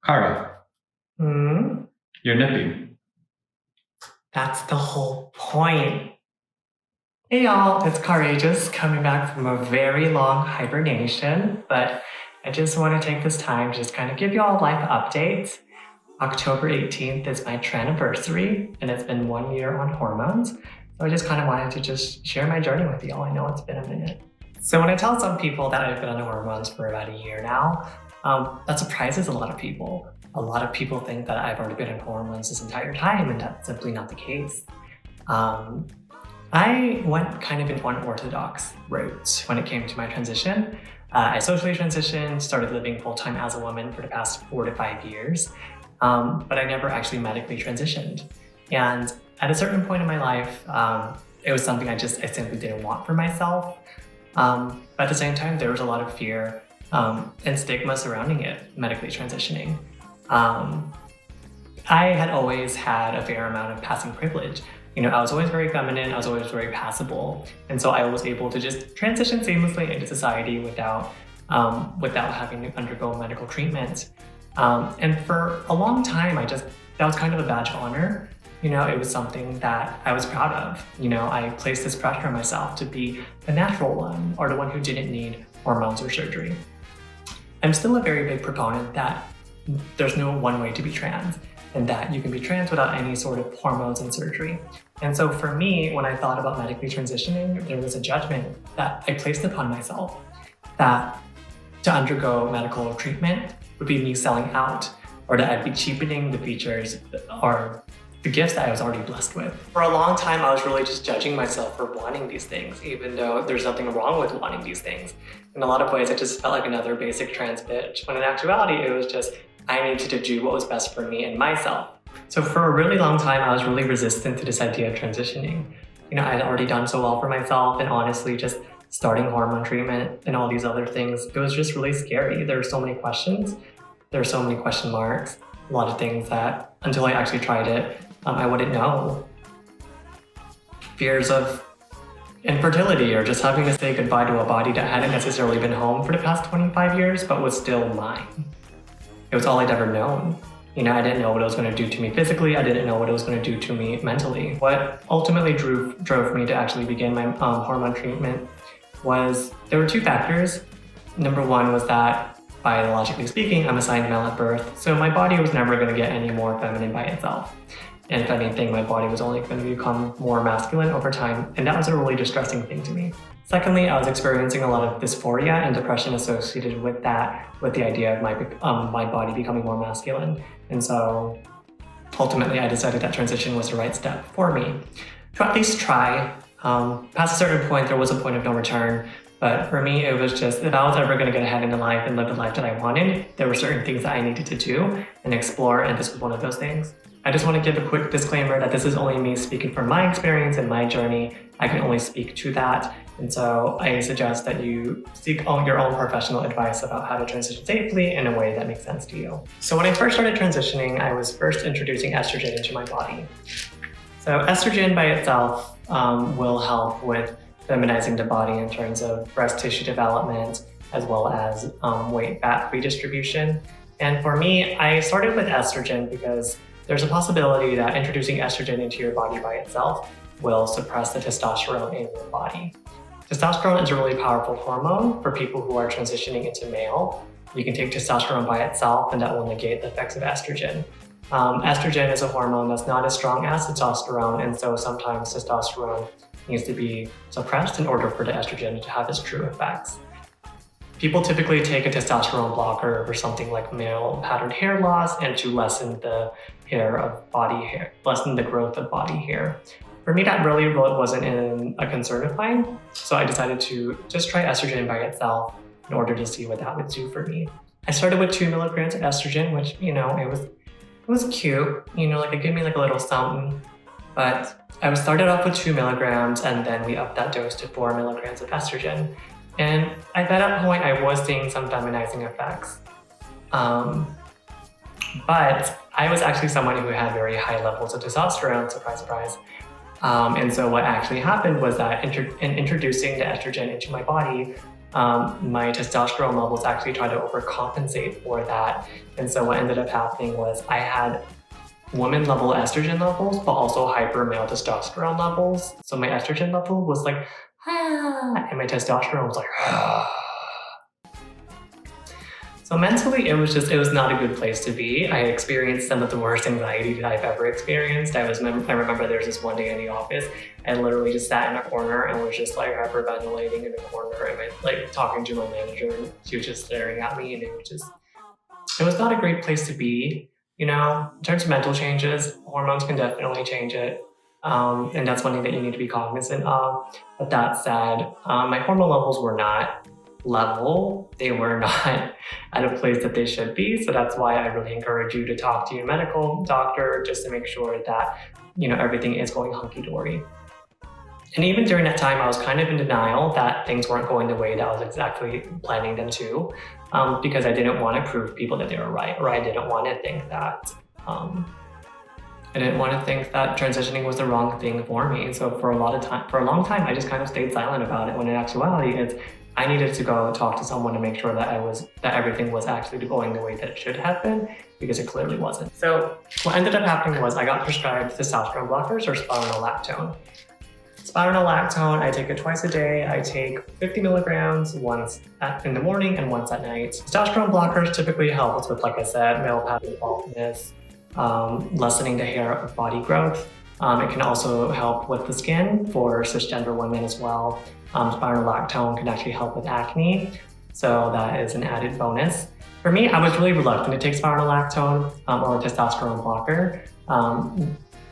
Kara, Hmm? you're nipping. That's the whole point. Hey y'all, it's Courageous coming back from a very long hibernation, but I just want to take this time to just kind of give you all life updates. October 18th is my anniversary, and it's been 1 year on hormones. So I just kind of wanted to just share my journey with y'all. I know it's been a minute. So when I tell some people that I've been on hormones for about a year now, that surprises a lot of people. A lot of people think that I've already been on hormones this entire time, and that's simply not the case. I went kind of an unorthodox route when it came to my transition. I socially transitioned, started living full-time as a woman for the past 4 to 5 years, but I never actually medically transitioned. And at a certain point in my life, it was something I simply didn't want for myself. But at the same time, there was a lot of fear and stigma surrounding it, medically transitioning. I had always had a fair amount of passing privilege. You know, I was always very feminine, I was always very passable. And so I was able to just transition seamlessly into society without having to undergo medical treatment. And for a long time, that was kind of a badge of honor. You know, it was something that I was proud of. You know, I placed this pressure on myself to be the natural one or the one who didn't need hormones or surgery. I'm still a very big proponent that there's no one way to be trans, and that you can be trans without any sort of hormones and surgery. And so for me, when I thought about medically transitioning, there was a judgment that I placed upon myself that to undergo medical treatment would be me selling out, or that I'd be cheapening the features or the gifts that I was already blessed with. For a long time, I was really just judging myself for wanting these things, even though there's nothing wrong with wanting these things. In a lot of ways, I just felt like another basic trans bitch, when in actuality, it was just, I needed to do what was best for me and myself. So for a really long time, I was really resistant to this idea of transitioning. You know, I had already done so well for myself, and honestly, just starting hormone treatment and all these other things, it was just really scary. There were so many questions, there were so many question marks, a lot of things that until I actually tried it, I wouldn't know. Fears of infertility, or just having to say goodbye to a body that hadn't necessarily been home for the past 25 years, but was still mine. It was all I'd ever known. You know, I didn't know what it was going to do to me physically. I didn't know what it was going to do to me mentally. What ultimately drove me to actually begin my hormone treatment was, there were two factors. Number one was that, biologically speaking, I'm assigned male at birth, so my body was never going to get any more feminine by itself. And if anything, my body was only going to become more masculine over time, and that was a really distressing thing to me. Secondly, I was experiencing a lot of dysphoria and depression associated with that, with the idea of my body becoming more masculine. And so ultimately, I decided that transition was the right step for me to at least try. Past a certain point, there was a point of no return. But for me, it was just, if I was ever going to get ahead in life and live the life that I wanted, there were certain things that I needed to do and explore, and this was one of those things. I just want to give a quick disclaimer that this is only me speaking from my experience and my journey. I can only speak to that. And so I suggest that you seek your own professional advice about how to transition safely in a way that makes sense to you. So when I first started transitioning, I was first introducing estrogen into my body. So estrogen by itself will help with feminizing the body in terms of breast tissue development, as well as weight fat redistribution. And for me, I started with estrogen because there's a possibility that introducing estrogen into your body by itself will suppress the testosterone in your body. Testosterone is a really powerful hormone for people who are transitioning into male. You can take testosterone by itself, and that will negate the effects of estrogen. Estrogen is a hormone that's not as strong as testosterone, and so sometimes testosterone needs to be suppressed in order for the estrogen to have its true effects. People typically take a testosterone blocker for something like male pattern hair loss and to lessen the growth of body hair. For me, that really wasn't a concern of mine, so I decided to just try estrogen by itself in order to see what that would do for me. I started with 2 milligrams of estrogen, which, you know, it was cute, you know, like it gave me like a little something, but I started off with 2 milligrams, and then we upped that dose to 4 milligrams of estrogen. And at that point, I was seeing some feminizing effects. But I was actually someone who had very high levels of testosterone, surprise, surprise. And so what actually happened was that in introducing the estrogen into my body, my testosterone levels actually tried to overcompensate for that. And so what ended up happening was I had woman level estrogen levels, but also hyper male testosterone levels. So my estrogen level was like, and my testosterone was like, So mentally, it was not a good place to be. I experienced some of the worst anxiety that I've ever experienced. I remember there was this one day in the office, I literally just sat in a corner and was just like hyperventilating in a corner and like talking to my manager, and she was just staring at me, and it was not a great place to be. In terms of mental changes, hormones can definitely change it. And that's one thing that you need to be cognizant of. But that said, my hormone levels were not level. They were not at a place that they should be. So that's why I really encourage you to talk to your medical doctor just to make sure that, everything is going hunky-dory. And even during that time, I was kind of in denial that things weren't going the way that I was exactly planning them to, because I didn't want to prove people that they were right, or I didn't want to think that transitioning was the wrong thing for me. So for a long time, I just kind of stayed silent about it, when in actuality, I needed to go talk to someone to make sure that everything was actually going the way that it should have been, because it clearly wasn't. So what ended up happening was I got prescribed testosterone blockers, or spironolactone. Spironolactone, I take it twice a day. I take 50 milligrams once in the morning and once at night. Testosterone blockers typically help with, like I said, male pattern baldness, lessening the hair body growth. It can also help with the skin for cisgender women as well. Spironolactone can actually help with acne, so that is an added bonus. For me, I was really reluctant to take spironolactone or a testosterone blocker,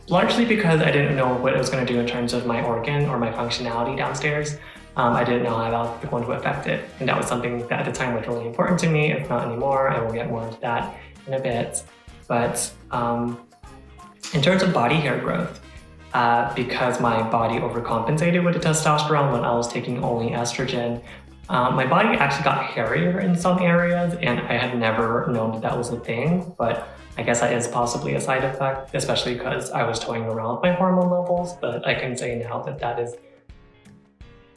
largely because I didn't know what it was going to do in terms of my organ or my functionality downstairs. I didn't know how that was going to affect it, and that was something that at the time was really important to me. If not anymore, I will get more into that in a bit. But in terms of body hair growth, because my body overcompensated with the testosterone when I was taking only estrogen, my body actually got hairier in some areas, and I had never known that was a thing, but I guess that is possibly a side effect, especially because I was toying around with my hormone levels. But I can say now that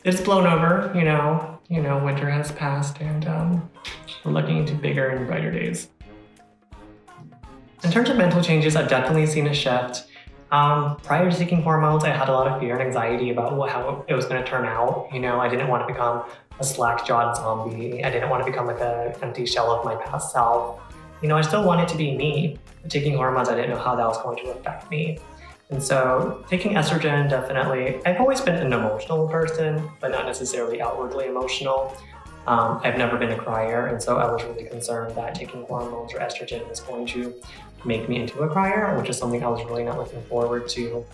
it's blown over. Winter has passed, and we're looking into bigger and brighter days. In terms of mental changes, I've definitely seen a shift. Prior to taking hormones, I had a lot of fear and anxiety about how it was going to turn out. I didn't want to become a slack-jawed zombie. I didn't want to become like an empty shell of my past self. I still wanted to be me. But taking hormones, I didn't know how that was going to affect me. And so taking estrogen, definitely, I've always been an emotional person, but not necessarily outwardly emotional. I've never been a crier, and so I was really concerned that taking hormones or estrogen was going to make me into a crier, which is something I was really not looking forward to.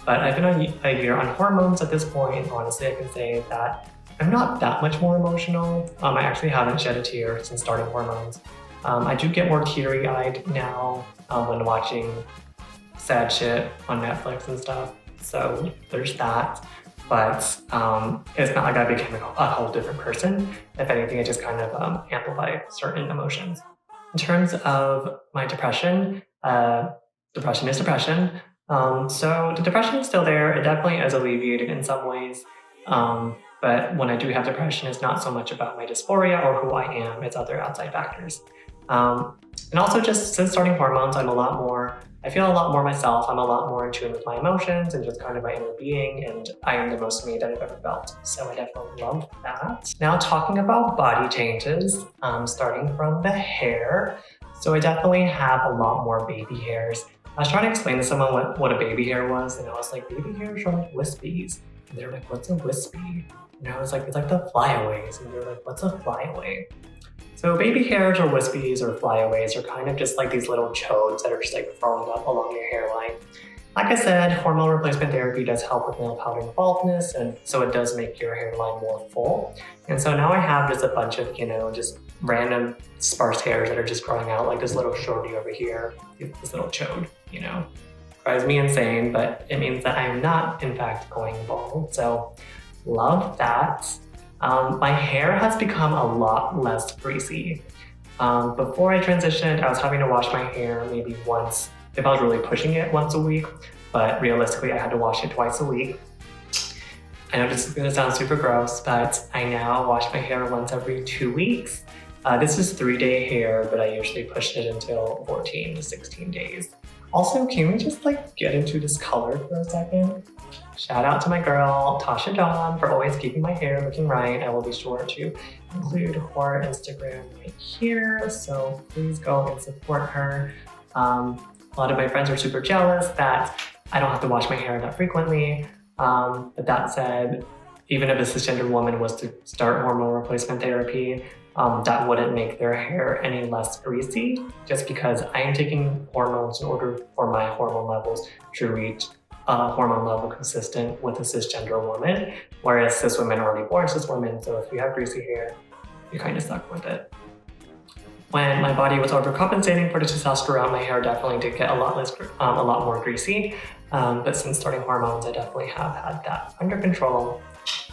But I've been a year on hormones at this point, and honestly, I can say that I'm not that much more emotional. I actually haven't shed a tear since starting hormones. I do get more teary-eyed now when watching sad shit on Netflix and stuff, so there's that. But it's not like I became a whole different person. If anything, it just kind of amplified certain emotions. In terms of my depression, depression is depression. So the depression is still there. It definitely is alleviated in some ways. But when I do have depression, it's not so much about my dysphoria or who I am, it's other outside factors. And also just since starting hormones, I feel a lot more myself. I'm a lot more in tune with my emotions and just kind of my inner being, and I am the most me that I've ever felt. So I definitely love that. Now talking about body changes, starting from the hair. So I definitely have a lot more baby hairs. I was trying to explain to someone what a baby hair was, and I was like, baby hairs are like wispies. And they're like, what's a wispy? And I was like, it's like the flyaways. And they're like, what's a flyaway? So baby hairs or wispies or flyaways are kind of just like these little chodes that are just like growing up along your hairline. Like I said, hormone replacement therapy does help with male pattern baldness, and so it does make your hairline more full. And so now I have just a bunch of, just random sparse hairs that are just growing out, like this little shorty over here, this little chode, Drives me insane, but it means that I am not, in fact, going bald. So love that. My hair has become a lot less greasy. Before I transitioned, I was having to wash my hair maybe once, if I was really pushing it, once a week, but realistically I had to wash it twice a week. I know this is gonna sound super gross, but I now wash my hair once every 2 weeks. This is 3-day hair, but I usually push it until 14 to 16 days. Also, can we just like get into this color for a second? Shout out to my girl, Tasha Dawn, for always keeping my hair looking right. I will be sure to include her Instagram right here, so please go and support her. A lot of my friends are super jealous that I don't have to wash my hair that frequently. But that said, even if a cisgender woman was to start hormone replacement therapy, that wouldn't make their hair any less greasy, just because I am taking hormones in order for my hormone levels to reach a hormone level consistent with a cisgender woman, whereas cis women are already born cis women, so if you have greasy hair, you're kind of stuck with it. When my body was overcompensating for the testosterone, my hair definitely did get a lot more greasy. But since starting hormones, I definitely have had that under control.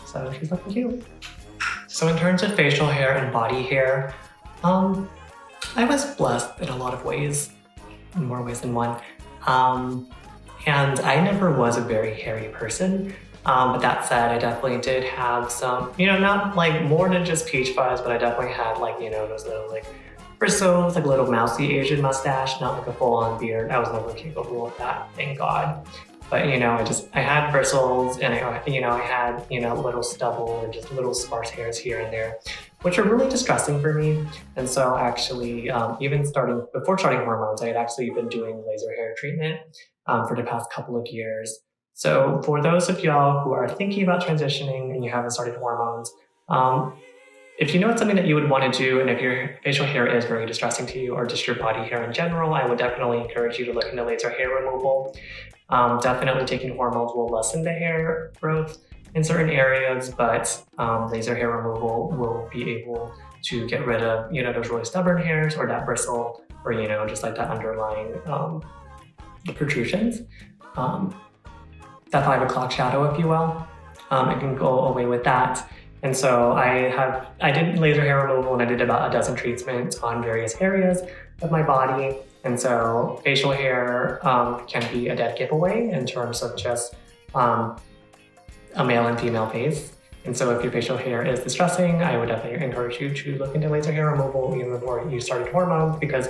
So she's looking cute. So in terms of facial hair and body hair, I was blessed in a lot of ways, in more ways than one. And I never was a very hairy person. But that said, I definitely did have some, not like more than just peach fuzz, but I definitely had like, those little like bristles, like a little mousy Asian mustache, not like a full-on beard. I was never capable of that, thank God. But I had bristles, and I had little stubble and just little sparse hairs here and there, which are really distressing for me. And so actually, even before starting hormones, I had actually been doing laser hair treatment for the past couple of years. So for those of y'all who are thinking about transitioning and you haven't started hormones, if you know it's something that you would want to do, and if your facial hair is very distressing to you, or just your body hair in general, I would definitely encourage you to look into laser hair removal. Definitely taking hormones will lessen the hair growth in certain areas, but laser hair removal will be able to get rid of, those really stubborn hairs or that bristle, or, just like that underlying the protrusions. That 5 o'clock shadow, if you will. It can go away with that. And so I did laser hair removal, and I did about a dozen treatments on various areas of my body. And so facial hair can be a dead giveaway in terms of just a male and female face. And so if your facial hair is distressing, I would definitely encourage you to look into laser hair removal even before you started hormones, because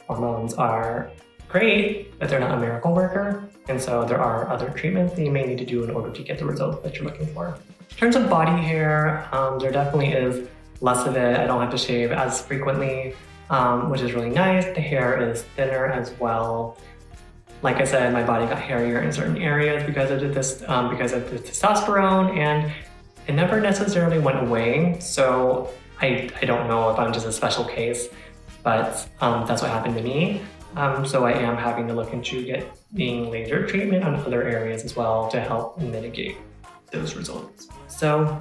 hormones are great, but they're not a miracle worker. And so there are other treatments that you may need to do in order to get the results that you're looking for. In terms of body hair, there definitely is less of it. I don't have to shave as frequently, which is really nice. The hair is thinner as well. Like I said, my body got hairier in certain areas because of the testosterone, and it never necessarily went away. So I don't know if I'm just a special case, but that's what happened to me. So I am having to look into getting laser treatment on other areas as well to help mitigate those results. So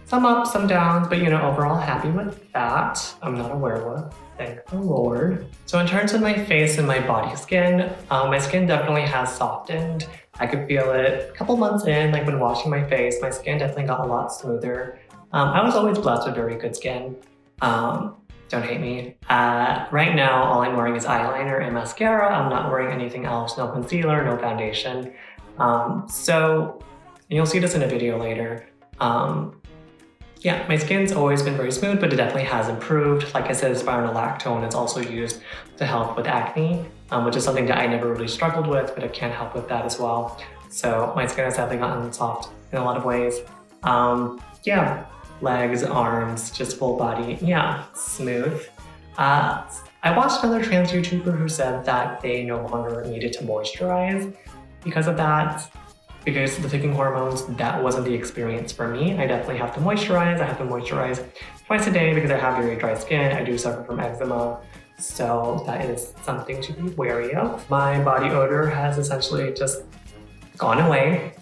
some ups, some downs, but overall happy with that. I'm not a werewolf, thank the Lord. So in terms of my face and my body skin, my skin definitely has softened. I could feel it a couple months in, like when washing my face, my skin definitely got a lot smoother. I was always blessed with very good skin. Don't hate me. Right now, all I'm wearing is eyeliner and mascara. I'm not wearing anything else, no concealer, no foundation. So you'll see this in a video later. Yeah, my skin's always been very smooth, but it definitely has improved. Like I said, spironolactone is also used to help with acne, which is something that I never really struggled with, but it can help with that as well. So my skin has definitely gotten soft in a lot of ways. Yeah, legs, arms, just full body, yeah, smooth. I watched another trans YouTuber who said that they no longer needed to moisturize because of that. Because of the taking hormones, that wasn't the experience for me. I definitely have to moisturize. I have to moisturize twice a day because I have very dry skin. I do suffer from eczema. So that is something to be wary of. My body odor has essentially just gone away.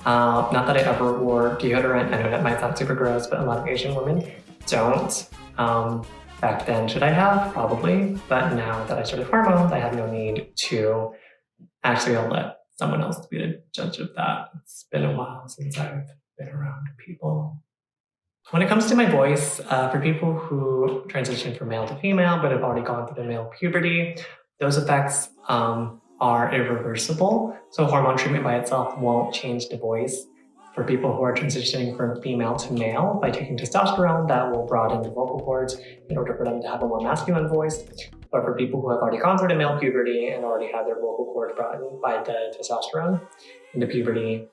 Not that I ever wore deodorant. I know that might sound super gross, but a lot of Asian women don't. Back then, should I have? Probably. But now that I started hormones, I have no need to. Actually, I'll let someone else to be the judge of that. It's been a while since I've been around people. When it comes to my voice, for people who transition from male to female but have already gone through the male puberty, those effects are irreversible. So hormone treatment by itself won't change the voice For people who are transitioning from female to male by taking testosterone, that will broaden the vocal cords in order for them to have a more masculine voice. But for people who have already gone through the male puberty and already have their vocal cords broadened by the testosterone into puberty,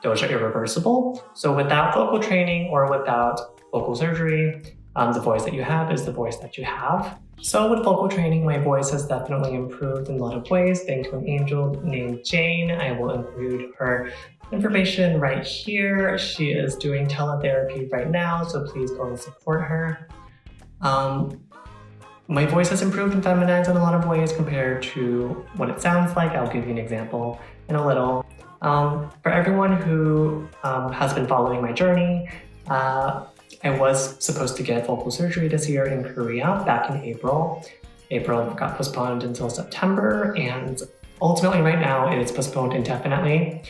those are irreversible. So without vocal training or without vocal surgery, the voice that you have is the voice that you have. So with vocal training, my voice has definitely improved in a lot of ways. Thanks to an angel named Jane. I will include her information right here. She is doing teletherapy right now, so please go and support her. My voice has improved and feminized in a lot of ways compared to what it sounds like. I'll give you an example in a little. For everyone who has been following my journey, I was supposed to get vocal surgery this year in Korea back in April. April got postponed until September, and ultimately right now it is postponed indefinitely.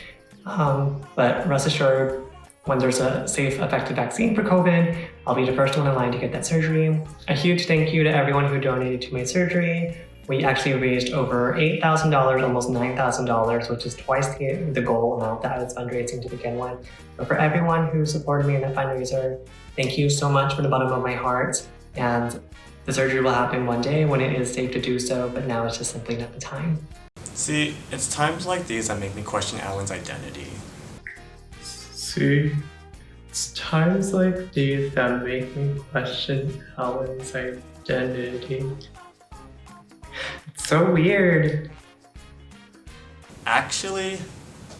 But rest assured, when there's a safe, effective vaccine for COVID, I'll be the first one in line to get that surgery. A huge thank you to everyone who donated to my surgery. We actually raised over $8,000, almost $9,000, which is twice the goal amount that I was fundraising to begin with. But for everyone who supported me in that fundraiser, thank you so much from the bottom of my heart. And the surgery will happen one day when it is safe to do so, but now it's just simply not the time. See, it's times like these that make me question Alan's identity. See, it's times like these that make me question Alan's identity. It's so weird. Actually,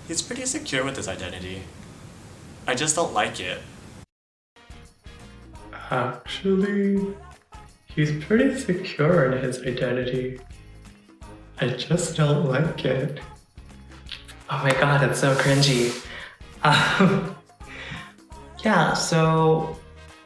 he's pretty secure with his identity. I just don't like it. Actually, he's pretty secure in his identity. I just don't like it. Oh my god, that's so cringy. Yeah, so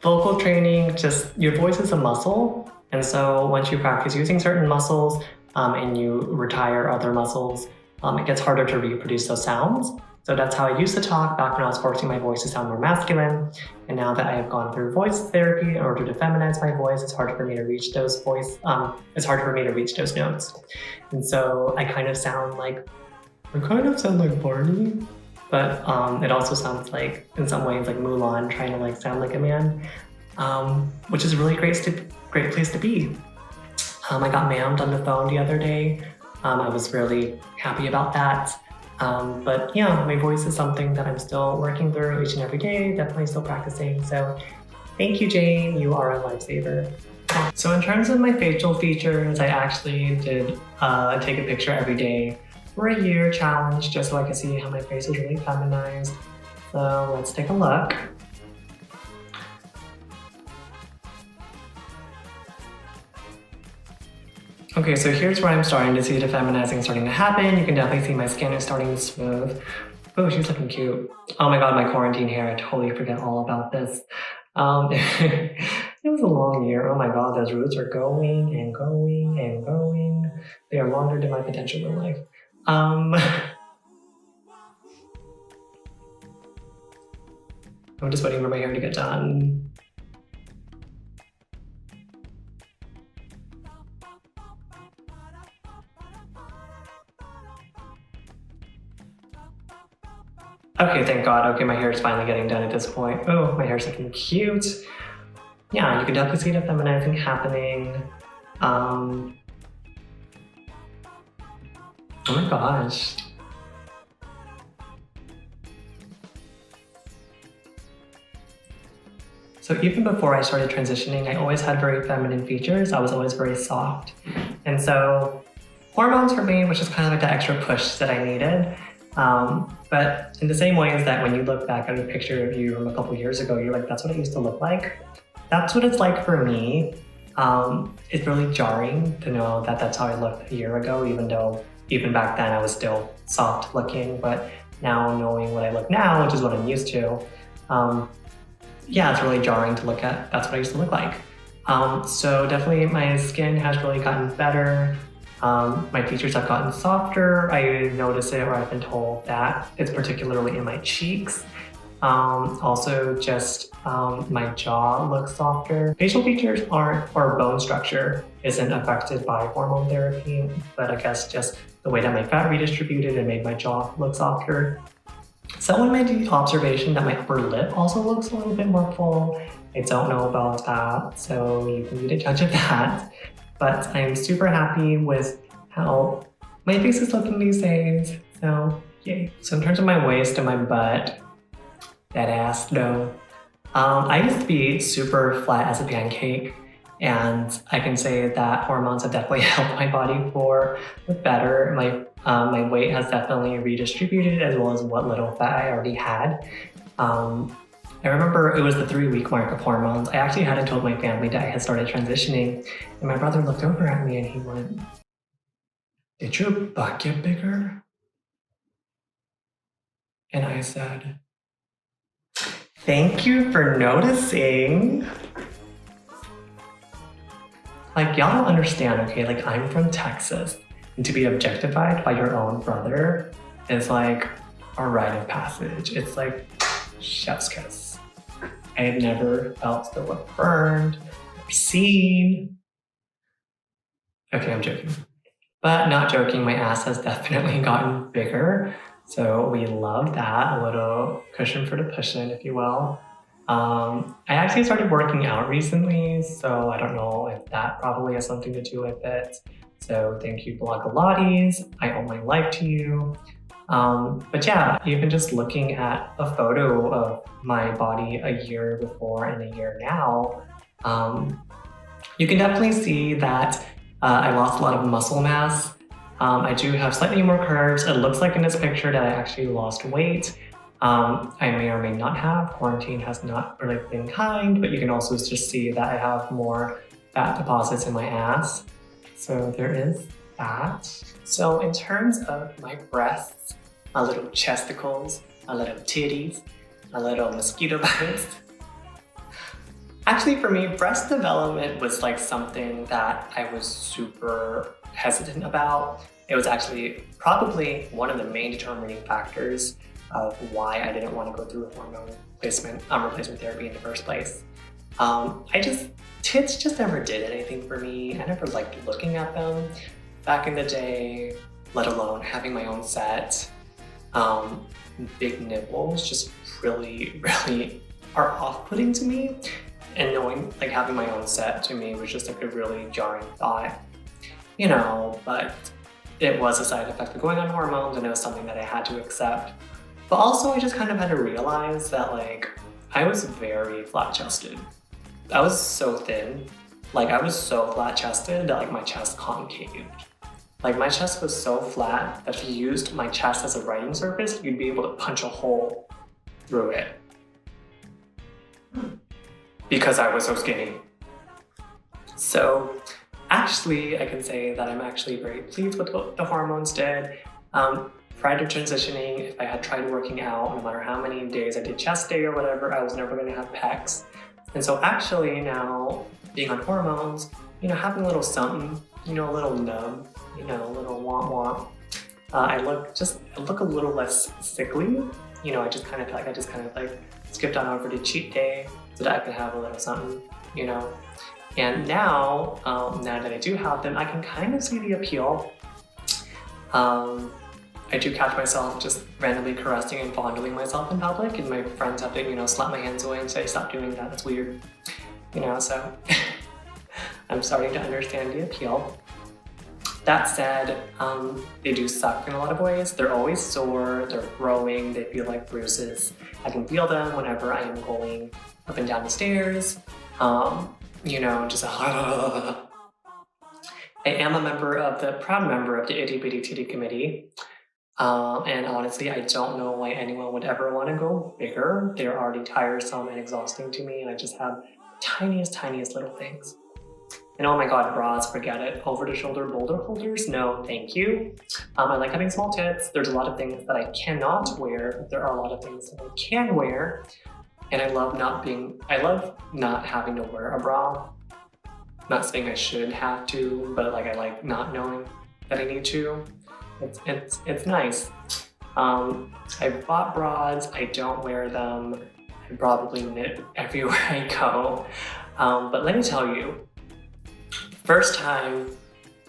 vocal training, just your voice is a muscle. And so once you practice using certain muscles and you retire other muscles, it gets harder to reproduce those sounds. So that's how I used to talk back when I was forcing my voice to sound more masculine. And now that I have gone through voice therapy in order to feminize my voice, it's harder for me to reach those notes. And so I kind of sound like Barney, but it also sounds like, in some ways, like Mulan trying to like sound like a man, which is a really great place to be. I got mammed on the phone the other day. I was really happy about that. But yeah, my voice is something that I'm still working through each and every day, definitely still practicing. So thank you, Jane, you are a lifesaver. So in terms of my facial features, I actually did take a picture every day for a year challenge, just so I could see how my face is really feminized. So let's take a look. Okay, so here's where I'm starting to see the feminizing starting to happen. You can definitely see my skin is starting to smooth. Oh, she's looking cute. Oh my god, my quarantine hair, I totally forget all about this. It was a long year. Oh my god, those roots are going and going and going. They are longer than my potential in life. I'm just waiting for my hair to get done. Okay, thank god. Okay, my hair is finally getting done at this point. Oh, my hair's looking cute. Yeah, you can definitely see the feminizing happening. Oh my gosh. So even before I started transitioning, I always had very feminine features. I was always very soft. And so hormones for me was just kind of like that extra push that I needed. But in the same way as that when you look back at a picture of you from a couple years ago, you're like, that's what it used to look like. That's what it's like for me. It's really jarring to know that that's how I looked a year ago, even though even back then I was still soft looking, but now knowing what I look now, which is what I'm used to, yeah, it's really jarring to look at. That's what I used to look like. So definitely my skin has really gotten better. My features have gotten softer. I notice it, or I've been told that it's particularly in my cheeks. Also just my jaw looks softer. Facial features aren't, or bone structure isn't affected by hormone therapy, but I guess just the way that my fat redistributed and made my jaw look softer. Someone made the observation that my upper lip also looks a little bit more full. I don't know about that, so you can be the judge of that. But I'm super happy with how my face is looking these days, so yay. So in terms of my waist and my butt, that ass though, I used to be super flat as a pancake, and I can say that hormones have definitely helped my body look better. My weight has definitely redistributed as well as what little fat I already had. I remember it was the 3-week mark of hormones. I actually hadn't told my family that I had started transitioning, and my brother looked over at me and he went, "Did your butt get bigger?" And I said, "Thank you for noticing." Like, y'all don't understand, okay? Like, I'm from Texas, and to be objectified by your own brother is like a rite of passage. It's like chef's kiss. I have never felt so affirmed or seen. Okay, I'm joking. But not joking, my ass has definitely gotten bigger. So we love that, a little cushion for the cushion, if you will. I actually started working out recently, so I don't know if that probably has something to do with it. So thank you, Blogilates. I owe my life to you. But yeah, even just looking at a photo of my body a year before and a year now, you can definitely see that I lost a lot of muscle mass. I do have slightly more curves. It looks like in this picture that I actually lost weight. I may or may not have. Quarantine has not really been kind, but you can also just see that I have more fat deposits in my ass. So there is that. So in terms of my breasts, my little chesticles, my little titties, my little mosquito bites. Actually, for me, breast development was like something that I was super hesitant about. It was actually probably one of the main determining factors of why I didn't want to go through a hormone replacement therapy in the first place. Tits just never did anything for me. I never liked looking at them back in the day, let alone having my own set. Big nipples just really are off-putting to me. And knowing, like, having my own set to me was just like a really jarring thought, you know, but it was a side effect of going on hormones and it was something that I had to accept. But also I just kind of had to realize that, like, I was very flat-chested. I was so thin. Like, I was so flat-chested that, like, my chest concaved. Like, my chest was so flat that if you used my chest as a writing surface, you'd be able to punch a hole through it. Because I was so skinny. So actually, I can say that I'm actually very pleased with what the hormones did. Prior to transitioning, if I had tried working out, no matter how many days I did chest day or whatever, I was never gonna have pecs. And so actually now, being on hormones, you know, having a little something, you know, a little nub, you know, a little womp. I look a little less sickly. You know, I just kind of skipped on over to cheat day so that I could have a little something, you know. And now, now that I do have them, I can kind of see the appeal. I do catch myself just randomly caressing and fondling myself in public, and my friends have to, you know, slap my hands away and say, "Stop doing that, that's weird." You know, so I'm starting to understand the appeal. That said, they do suck in a lot of ways. They're always sore, they're growing, they feel like bruises. I can feel them whenever I am going up and down the stairs. You know, just I am a proud member of the Itty Bitty Titty Committee. And honestly, I don't know why anyone would ever want to go bigger. They're already tiresome and exhausting to me, and I just have tiniest little things. And oh my god, bras, forget it. Over-the-shoulder boulder holders? No, thank you. I like having small tits. There's a lot of things that I cannot wear, but there are a lot of things that I can wear. And I love not having to wear a bra. Not saying I should have to, but like I like not knowing that I need to. It's nice. I've bought bras, I don't wear them. I probably knit everywhere I go. But let me tell you, first time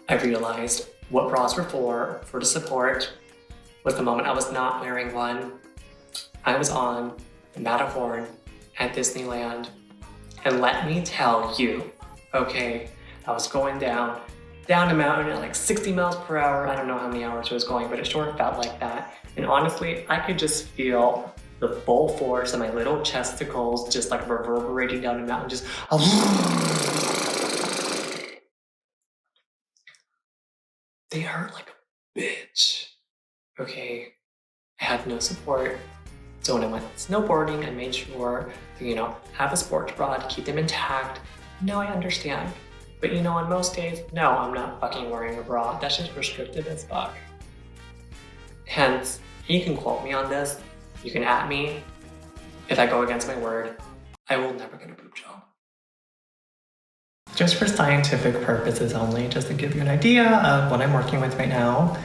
I realized what bras were for the support, was the moment I was not wearing one. I was on the Matterhorn at Disneyland, and let me tell you, okay, I was going down a mountain at like 60 miles per hour. I don't know how many hours it was going, but it sure felt like that. And honestly, I could just feel the full force of my little chesticles just like reverberating down the mountain, just they hurt like a bitch. Okay, I had no support. So when I went snowboarding, I made sure to, have a sports bra to keep them intact. Now I understand. But on most days, no, I'm not fucking wearing a bra. That's just restrictive as fuck. Hence, you can quote me on this. You can at me. If I go against my word, I will never get a boob job. Just for scientific purposes only, just to give you an idea of what I'm working with right now.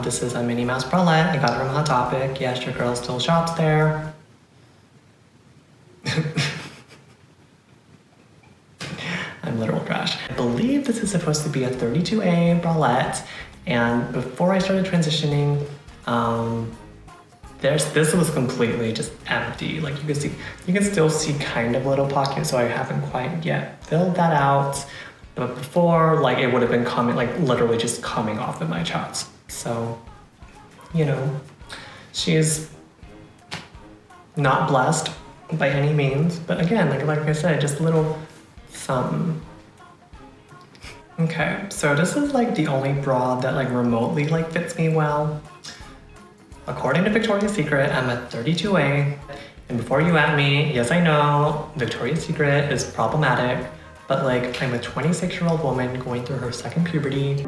This is a Minnie Mouse bralette. I got it from Hot Topic. Yes, your girl still shops there. I'm literal trash. I believe this is supposed to be a 32A bralette, and before I started transitioning, this was completely just empty. Like you can still see kind of little pockets, so I haven't quite yet filled that out. But before, like it would have been coming, like literally just coming off of my chest. So, she's not blessed by any means, but again, like I said, just a little something. Okay, so this is like the only bra that like remotely like fits me well. According to Victoria's Secret, I'm a 32A, and before you at me, yes I know, Victoria's Secret is problematic, but like I'm a 26-year-old woman going through her second puberty,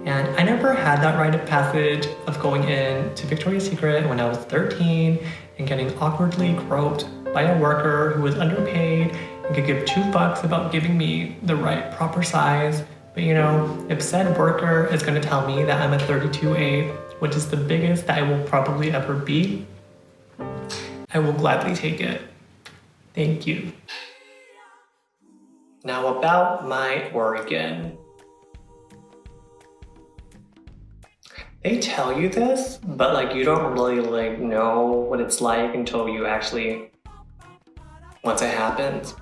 and I never had that rite of passage of going in to Victoria's Secret when I was 13 and getting awkwardly groped by a worker who was underpaid and could give 2 fucks about giving me the right proper size. But if said worker is going to tell me that I'm a 32A, which is the biggest that I will probably ever be, I will gladly take it. Thank you. Now about my organ. They tell you this, but like you don't really like know what it's like until you actually, once it happens.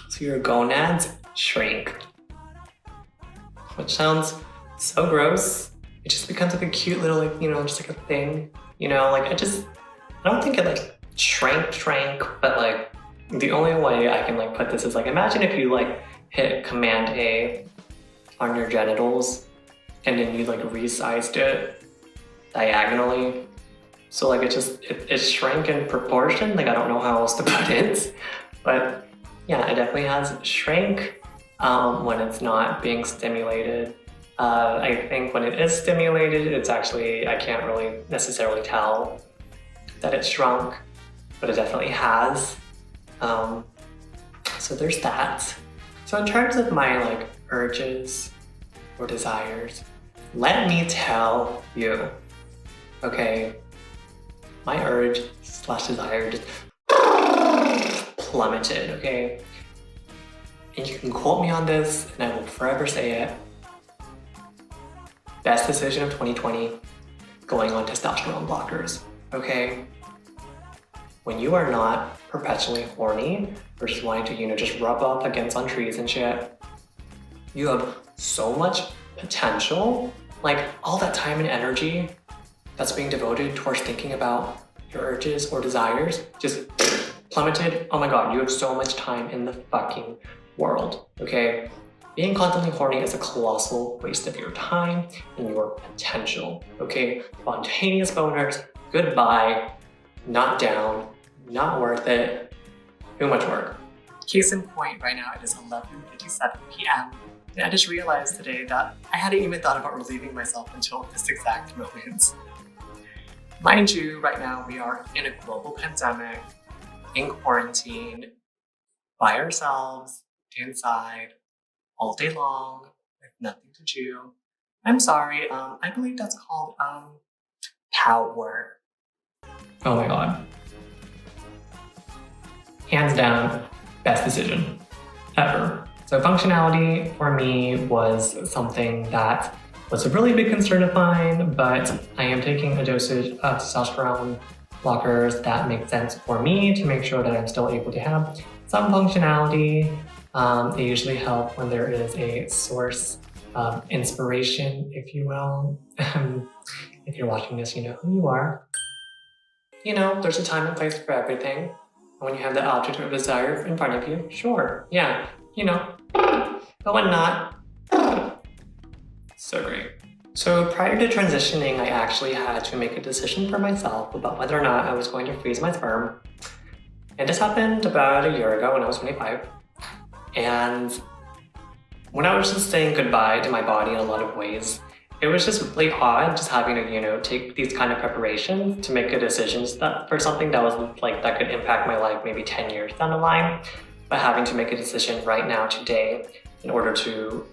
So your gonads shrink, which sounds so gross. It just becomes like a cute little like, just like a thing, like I don't think it like shrank, but like the only way I can like put this is like, imagine if you like hit Command A on your genitals and then you like resized it diagonally. So like it shrank in proportion. Like I don't know how else to put it, but yeah, it definitely has shrank when it's not being stimulated. I think when it is stimulated, it's actually, I can't really necessarily tell that it's shrunk, but it definitely has. So there's that. So in terms of my like urges or desires, let me tell you, okay, my urge/desire just plummeted, okay? And you can quote me on this, and I will forever say it. Best decision of 2020, going on testosterone blockers, okay? When you are not perpetually horny or just wanting to, just rub up against on trees and shit, you have so much potential, like all that time and energy that's being devoted towards thinking about your urges or desires just plummeted. Oh my God, you have so much time in the fucking world, okay? Being constantly horny is a colossal waste of your time and your potential, okay? Spontaneous boners, goodbye, not down, not worth it, too much work. Case in point, right now it is 11:57 p.m. and I just realized today that I hadn't even thought about relieving myself until this exact moment. Mind you, right now we are in a global pandemic, in quarantine, by ourselves, inside, all day long, with nothing to do. I'm sorry, I believe that's called, power. Oh my God. Hands down, best decision ever. So functionality for me was something that was a really big concern of mine, but I am taking a dosage of testosterone blockers that make sense for me to make sure that I'm still able to have some functionality. They usually help when there is a source of inspiration, if you will. If you're watching this, you know who you are. You know, there's a time and place for everything. When you have the object of desire in front of you, sure, yeah, you know. But when not, so great. So prior to transitioning, I actually had to make a decision for myself about whether or not I was going to freeze my sperm. And this happened about a year ago when I was 25. And when I was just saying goodbye to my body in a lot of ways, it was just really odd just having to, you know, take these kind of preparations to make a decision for something that was like, that could impact my life maybe 10 years down the line, but having to make a decision right now, today, in order to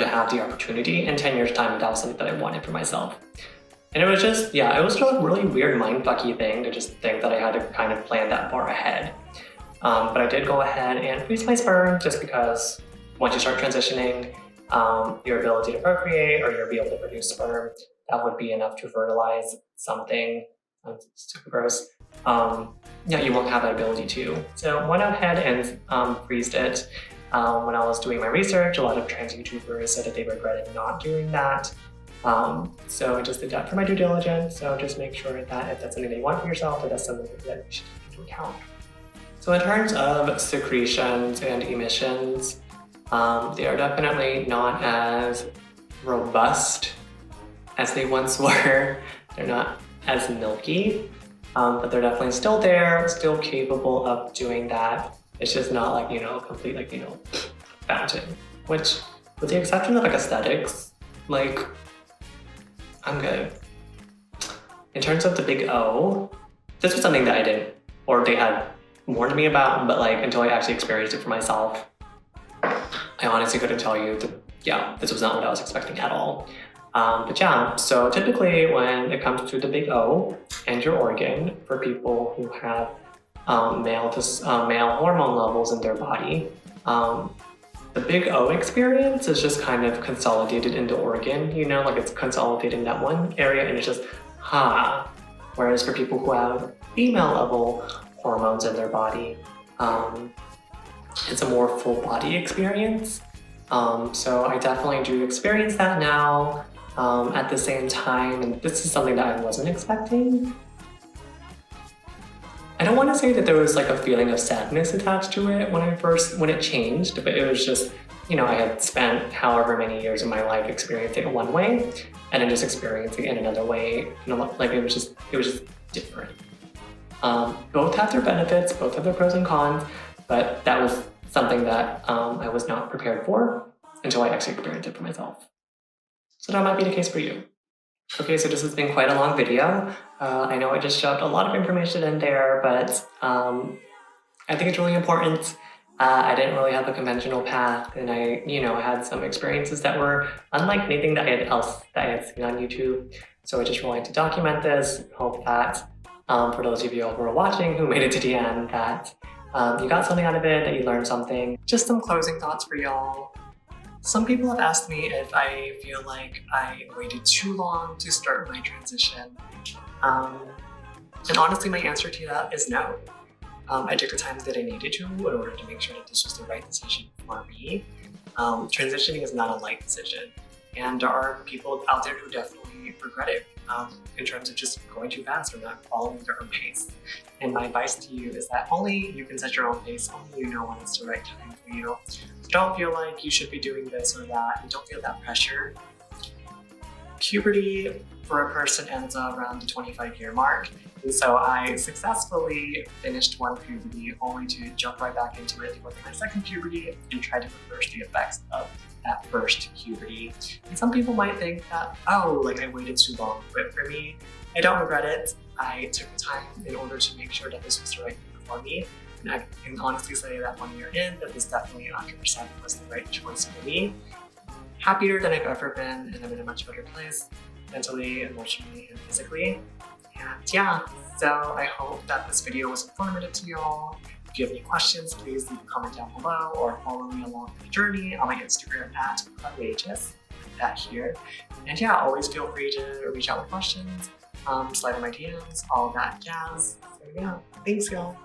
have the opportunity in 10 years time, that was something that I wanted for myself. And it was just, yeah, it was just a really weird mindfucky thing to just think that I had to kind of plan that far ahead. But I did go ahead and freeze my sperm just because once you start transitioning, your ability to procreate or you'll be able to produce sperm, that would be enough to fertilize something. Super gross. Yeah, you won't have that ability to. So I went ahead and freezed it. When I was doing my research, a lot of trans YouTubers said that they regretted not doing that. So I just did that for my due diligence. So just make sure that if that's something that you want for yourself, that that's something that you should take into account. So in terms of secretions and emissions, they are definitely not as robust as they once were. They're not as milky, but they're definitely still there, still capable of doing that. It's just not like, you know, complete like, you know, fountain. Which, with the exception of like aesthetics, like, I'm good. In terms of the big O, this was something that I didn't, or they had warned me about, but like until I actually experienced it for myself, I honestly couldn't tell you that, yeah, this was not what I was expecting at all. But yeah, so typically when it comes to the big O and your organ, for people who have male hormone levels in their body, the big O experience is just kind of consolidated into organ, you know, like it's consolidated in that one area and it's just, ha. Whereas for people who have female level hormones in their body, it's a more full body experience. So I definitely do experience that now. At the same time, and this is something that I wasn't expecting. I don't want to say that there was like a feeling of sadness attached to it when it changed, but it was just, you know, I had spent however many years of my life experiencing it one way, and then just experiencing it in another way. You know, like it was just different. Both have their benefits, both have their pros and cons, but that was something that I was not prepared for until I actually experienced it for myself. So that might be the case for you. Okay, so this has been quite a long video. I know I just shoved a lot of information in there, but I think it's really important. I didn't really have a conventional path, and I, you know, had some experiences that were unlike anything that I had seen on YouTube. So I just wanted to document this. Hope that for those of you who are watching who made it to the end, that you got something out of it, that you learned something. Just some closing thoughts for y'all. Some people have asked me if I feel like I waited too long to start my transition. And honestly, my answer to that is no. I took the time that I needed to in order to make sure that this was the right decision for me. Transitioning is not a light decision, and there are people out there who definitely regret it in terms of just going too fast or not following their own pace. And my advice to you is that only you can set your own pace, only you know when it's the right time for you. So don't feel like you should be doing this or that, and don't feel that pressure. Puberty for a person ends around the 25-year mark, and so I successfully finished one puberty only to jump right back into it with my second puberty and try to reverse the effects of that first puberty. And some people might think that, oh, like I waited too long, but for me, I don't regret it. I took the time in order to make sure that this was the right thing for me. And I can honestly say that 1 year in, that this definitely 100% was the right choice for me. Happier than I've ever been, and I'm in a much better place, mentally, emotionally, and physically. And yeah, so I hope that this video was informative to y'all. If you have any questions, please leave a comment down below or follow me along the journey on my Instagram @Outrageous. that here. And yeah, always feel free to reach out with questions, slide in my DMs, all that jazz. So yeah, thanks y'all.